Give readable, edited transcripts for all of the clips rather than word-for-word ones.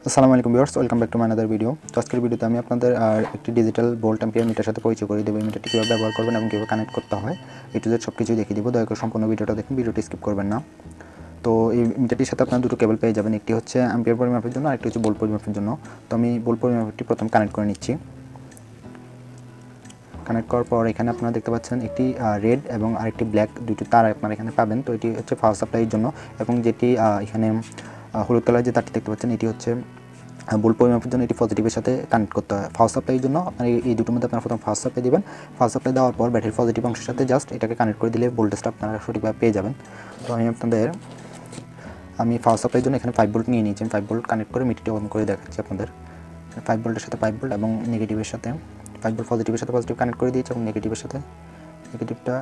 আসসালামু আলাইকুম viewers, welcome back to my another video. তো আজকের ভিডিওতে আমি আপনাদের একটি ডিজিটাল ভোল্ট অ্যাম্পিয়ার মিটার সাথে পরিচয় করে দেবো। এই মিটারটি কীভাবে ব্যবহার করবেন এবং কীভাবে কানেক্ট করতে হয় A to Z সব কিছুই দেখিয়ে দেবো। দয়া করে সম্পূর্ণ ভিডিওটা দেখুন, ভিডিওটি স্কিপ করবেন না। তো এই মিটারটির সাথে আপনারা দুটো কেবল পেয়ে যাবেন, একটি হচ্ছে অ্যাম্পিয়ার পরিমাপের জন্য আর একটি হচ্ছে ভোল্ট পরিমাপের জন্য। তো আমি ভোল্ট পরিমাপটি প্রথম কানেক্ট করে নিচ্ছি। কানেক্ট করার পর এখানে আপনারা দেখতে পাচ্ছেন একটি রেড এবং আরেকটি ব্ল্যাক দুটি তার আপনারা এখানে পাবেন। তো এটি হচ্ছে পাওয়ার সাপ্লাইয়ের জন্য, এবং যেটি এখানে হলুদ কালার যে তারটি দেখতে পাচ্ছেন এটি হচ্ছে ভোল্ট পরিমাপের জন্য। এটি পজিটিভের সাথে কানেক্ট করতে হয়। পাওয়ার সাপ্লাইয়ের জন্য আপনার এই দুটোর মধ্যে আপনারা প্রথম পাওয়ার সাপ্লাই দেবেন। পাওয়ার সাপ্লাই দেওয়ার পর ব্যাটারির পজিটিভ অংশের সাথে জাস্ট এটাকে কানেক্ট করে দিলে ভোল্টেজটা আপনারা সঠিকভাবে পেয়ে যাবেন। তো আমি পাওয়ার সাপ্লাইয়ের জন্য এখানে 5 ভোল্ট নিয়ে নিয়েছি। 5 ভোল্ট কানেক্ট করে মিটারটি অন করে দেখাচ্ছি আপনাদের। 5 ভোল্টের সাথে 5 ভোল্ট এবং নেগেটিভের সাথে 5 ভোল্ট পজিটিভের সাথে পজিটিভ কানেক্ট করে দিয়েছি, এবং নেগেটিভের সাথে নেগেটিভটা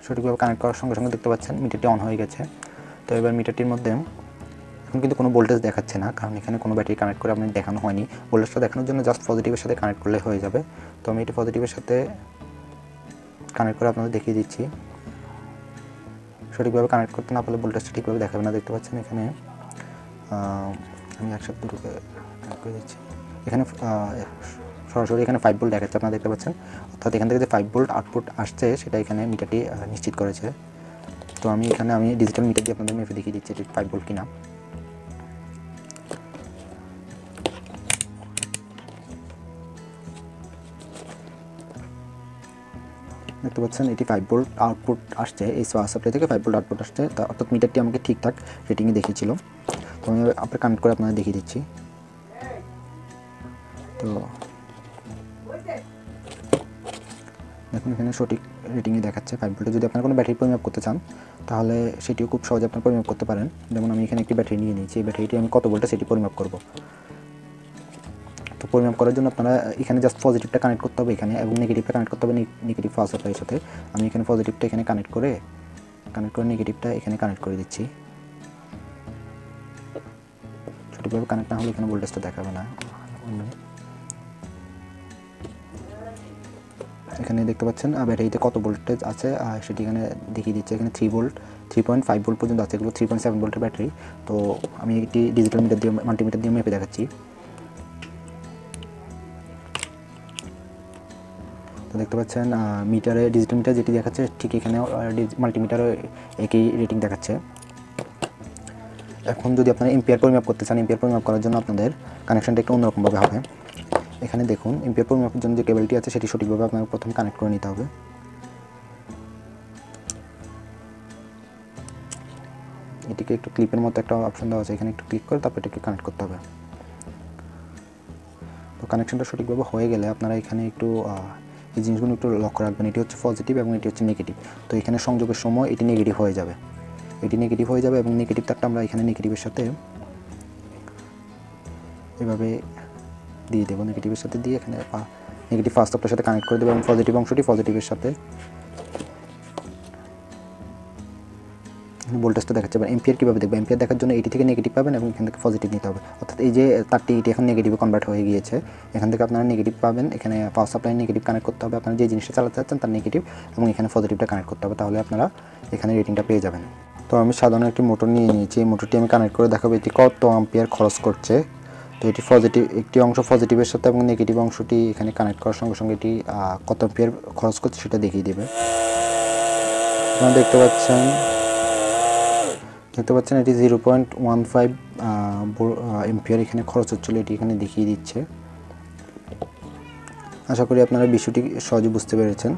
সঠিকভাবে কানেক্ট করার সঙ্গে সঙ্গে দেখতে পাচ্ছেন মিটারটি অন হয়ে গেছে। তো এবার মিটারটির মধ্যে এখন কিন্তু কোনো ভোল্টেজ দেখাচ্ছে না, কারণ এখানে কোনো ব্যাটারি কানেক্ট করে আপনার দেখানো হয়নি। ভোল্টেজটা দেখানোর জন্য জাস্ট পজিটিভের সাথে কানেক্ট করলে হয়ে যাবে। তো আমি এটি পজিটিভের সাথে কানেক্ট করে আপনাদের দেখিয়ে দিচ্ছি। সঠিকভাবে কানেক্ট করতে না পারলে ভোল্টেজটা ঠিকভাবে দেখাবে না। দেখতে পাচ্ছেন এখানে আমি একসাথে দুটোকে কানেক্ট করে দিচ্ছি। এখানে সরাসরি এখানে 5 ভোল্ট দেখাচ্ছে, আপনারা দেখতে পাচ্ছেন। অর্থাৎ এখান থেকে যে 5 ভোল্ট আউটপুট আসছে সেটা এখানে মিটারটি নিশ্চিত করেছে। তো আমি ডিজিটাল মিটার দিয়ে আপনাদের মেপে দেখিয়ে দিচ্ছি এটি 5 ভোল্ট কিনা। দেখতে পাচ্ছেন এটি 5 ভোল্ট আউটপুট আসছে, এই পাওয়ার সাপ্লাই থেকে 5 ভোল্ট আউটপুট আসছে। অর্থাৎ মিটারটি আমাকে ঠিকঠাক রেটিংয়ে দেখিয়েছিল। তো আমি আপনার কানেক্ট করে আপনাদের দেখিয়ে দিচ্ছি। তো দেখুন এখানে সঠিক রেটিংয়ে দেখাচ্ছে 5 ভোল্টে। যদি আপনারা কোনো ব্যাটারি পরিমাপ করতে চান তাহলে সেটিও খুব সহজে আপনারা পরিমাপ করতে পারেন। যেমন আমি এখানে একটি ব্যাটারি নিয়ে নিয়েছি, এই ব্যাটারিটি আমি কত ভোল্টে সেটি পরিমাপ করব। তো পরিমাপ করার জন্য আপনারা এখানে জাস্ট পজিটিভটা কানেক্ট করতে হবে এখানে, এবং নেগেটিভটা কানেক্ট করতে হবে নেগেটিভ পাওয়ার সাপ্লাইয়ের সাথে। আমি এখানে পজিটিভটা এখানে কানেক্ট করে নেগেটিভটা এখানে কানেক্ট করে দিচ্ছি। সঠিকভাবে কানেক্ট না হলে এখানে ভোল্টেজটা দেখাবে না। এখানে দেখতে পাচ্ছেন ব্যাটারিতে কত ভোল্টেজ আছে সেটি এখানে দেখিয়ে দিচ্ছে। এখানে 3 ভোল্ট 3.5 ভোল্ট পর্যন্ত আছে, এগুলো 3.7 ভোল্টের ব্যাটারি। তো আমি একটি ডিজিটাল মিটার দিয়ে মাল্টিমিটার দিয়ে মেপে দেখাচ্ছি। তো দেখতে পাচ্ছেন মিটারে ডিজিটাল মিটার যেটি দেখাচ্ছে ঠিক এখানে মাল্টিমিটারও একই রেটিং দেখাচ্ছে। এখন যদি আপনারা এম্পিয়ার পরিমাপ করতে চান, এম্পিয়ার পরিমাপ করার জন্য আপনাদের কানেকশনটা একটু অন্যরকমভাবে হবে। এখানে দেখুন এম্পিয়ার পরিমাপের জন্য যে কেবলটি আছে সেটি সঠিকভাবে আপনাকে প্রথম কানেক্ট করে নিতে হবে। এটিকে একটু ক্লিপের মতো একটা অপশন দেওয়া আছে, এখানে একটু ক্লিক করে তারপর এটাকে কানেক্ট করতে হবে। তো কানেকশনটা সঠিকভাবে হয়ে গেলে আপনারা এখানে একটু এই জিনিসগুলো একটু লক্ষ্য রাখবেন। এটি হচ্ছে পজিটিভ এবং এটি হচ্ছে নেগেটিভ। তো এখানে সংযোগের সময় এটি নেগেটিভ হয়ে যাবে, এবং নেগেটিভ তারটা আমরা এখানে নেগেটিভের সাথে এভাবে দিয়ে দেবো। নেগেটিভের সাথে দিয়ে এখানে নেগেটিভ ফার্স্ট সাপ্লাইয়ের সাথে কানেক্ট করে দেবো, এবং পজিটিভ অংশটি পজিটিভের সাথে ভোল্টেজটা দেখাচ্ছে। এবার এম্পিয়ার কীভাবে দেখবে? এম্পিয়ার দেখার জন্য এটি থেকে নেগেটিভ পাবেন এবং এখান থেকে পজিটিভ নিতে হবে। অর্থাৎ এই যে তারটি এটি এখন নেগেটিভে কনভার্ট হয়ে গিয়েছে, এখান থেকে আপনারা নেগেটিভ পাবেন। এখানে পাওয়ার সাপ্লাই নেগেটিভ কানেক্ট করতে হবে, আপনারা যে জিনিসটা চালাতে চাচ্ছেন তার নেগেটিভ, এবং এখানে পজিটিভটা কানেক্ট করতে হবে, তাহলে আপনারা এখানে রেটিংটা পেয়ে যাবেন। তো আমি সাধারণ একটি মোটর নিয়ে নিয়েছি, এই মোটরটি আমি কানেক্ট করে দেখাবো এটি কত অ্যাম্পিয়ার খরচ করছে। তো এটি পজিটিভ, একটি অংশ পজিটিভের সাথে এবং নেগেটিভ অংশটি এখানে কানেক্ট করার সঙ্গে সঙ্গে এটি কত অ্যাম্পিয়ার খরচ করছে সেটা দেখিয়ে দেবে। আপনারা দেখতে পাচ্ছেন এটি 0.15 এম্পিয়ার এখানে খরচ হচ্ছিল, এটি এখানে দেখিয়ে দিচ্ছে। আশা করি আপনারা বিষয়টি সহজে বুঝতে পেরেছেন।